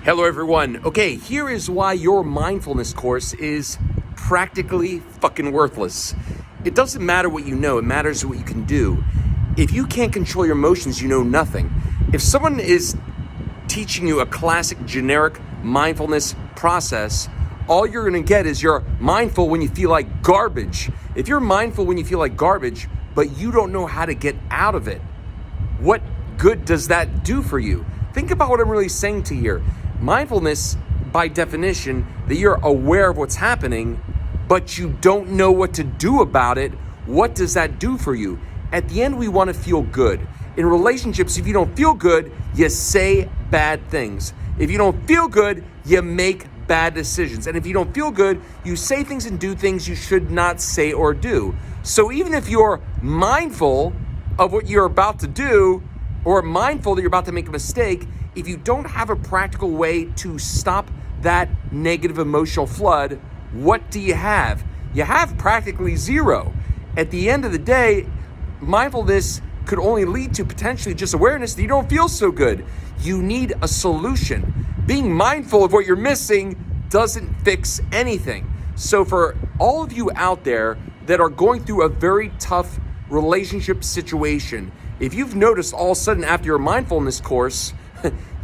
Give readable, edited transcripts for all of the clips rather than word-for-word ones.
Hello everyone. Okay, here is why your mindfulness course is practically fucking worthless. It doesn't matter what you know, it matters what you can do. If you can't control your emotions, you know nothing. If someone is teaching you a classic generic mindfulness process, all you're gonna get is you're mindful when you feel like garbage. If you're mindful when you feel like garbage, but you don't know how to get out of it, what good does that do for you? Think about what I'm really saying to you here. Mindfulness, by definition, that you're aware of what's happening, but you don't know what to do about it. What does that do for you? At the end, we want to feel good. In relationships, if you don't feel good, you say bad things. If you don't feel good, you make bad decisions. And if you don't feel good, you say things and do things you should not say or do. So even if you're mindful of what you're about to do, or mindful that you're about to make a mistake, if you don't have a practical way to stop that negative emotional flood, what do you have? You have practically zero. At the end of the day, mindfulness could only lead to potentially just awareness that you don't feel so good. You need a solution. Being mindful of what you're missing doesn't fix anything. So for all of you out there that are going through a very tough relationship situation, if you've noticed all of a sudden after your mindfulness course,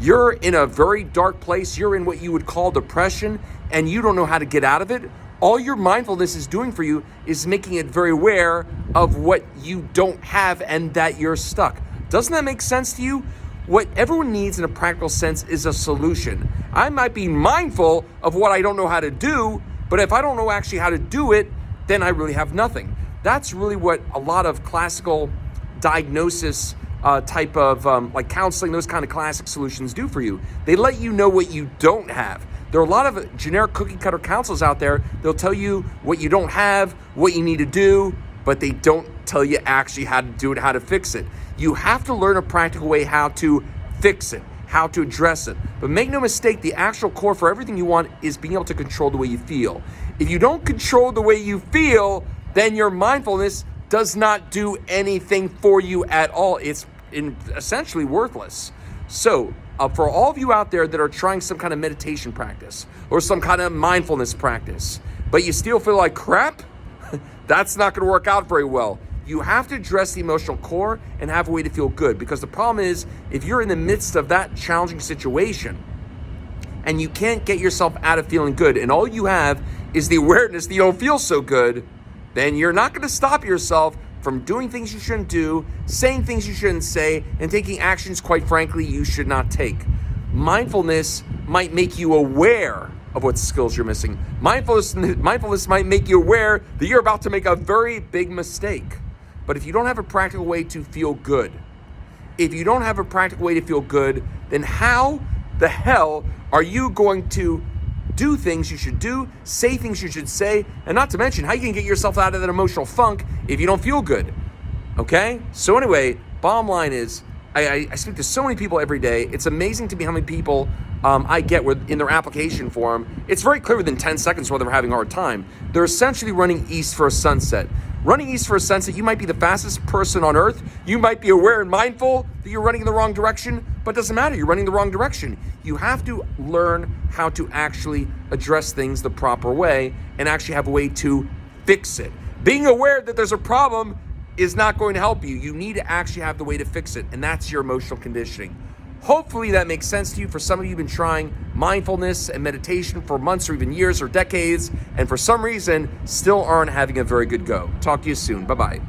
you're in a very dark place, you're in what you would call depression, and you don't know how to get out of it, all your mindfulness is doing for you is making it very aware of what you don't have and that you're stuck. Doesn't that make sense to you? What everyone needs in a practical sense is a solution. I might be mindful of what I don't know how to do, but if I don't know actually how to do it, then I really have nothing. That's really what a lot of classical diagnosis type of like counseling, those kind of classic solutions do for you. They let you know what you don't have. There are a lot of generic cookie cutter counselors out there. They'll tell you what you don't have, what you need to do, but they don't tell you actually how to do it, how to fix it. You have to learn a practical way how to fix it, how to address it. But make no mistake, the actual core for everything you want is being able to control the way you feel. If you don't control the way you feel, then your mindfulness does not do anything for you at all. It's essentially worthless. So for all of you out there that are trying some kind of meditation practice or some kind of mindfulness practice, but you still feel like crap, that's not going to work out very well. You have to address the emotional core and have a way to feel good, because the problem is if you're in the midst of that challenging situation and you can't get yourself out of feeling good and all you have is the awareness that you don't feel so good, then you're not going to stop yourself from doing things you shouldn't do, saying things you shouldn't say, and taking actions, quite frankly, you should not take. Mindfulness might make you aware of what skills you're missing. Mindfulness might make you aware that you're about to make a very big mistake. But if you don't have a practical way to feel good, then how the hell are you going to do things you should do, say things you should say, and not to mention how you can get yourself out of that emotional funk if you don't feel good, okay? So anyway, bottom line is, I speak to so many people every day. It's amazing to me how many people I get in their application form. It's very clear within 10 seconds whether they're having a hard time. They're essentially running east for a sunset. Running east for a sunset, you might be the fastest person on earth. You might be aware and mindful that you're running in the wrong direction, but it doesn't matter, you're running the wrong direction. You have to learn how to actually address things the proper way and actually have a way to fix it. Being aware that there's a problem is not going to help you. You need to actually have the way to fix it, and that's your emotional conditioning. Hopefully that makes sense to you. For some of you, you've been trying mindfulness and meditation for months or even years or decades, and for some reason, still aren't having a very good go. Talk to you soon. Bye-bye.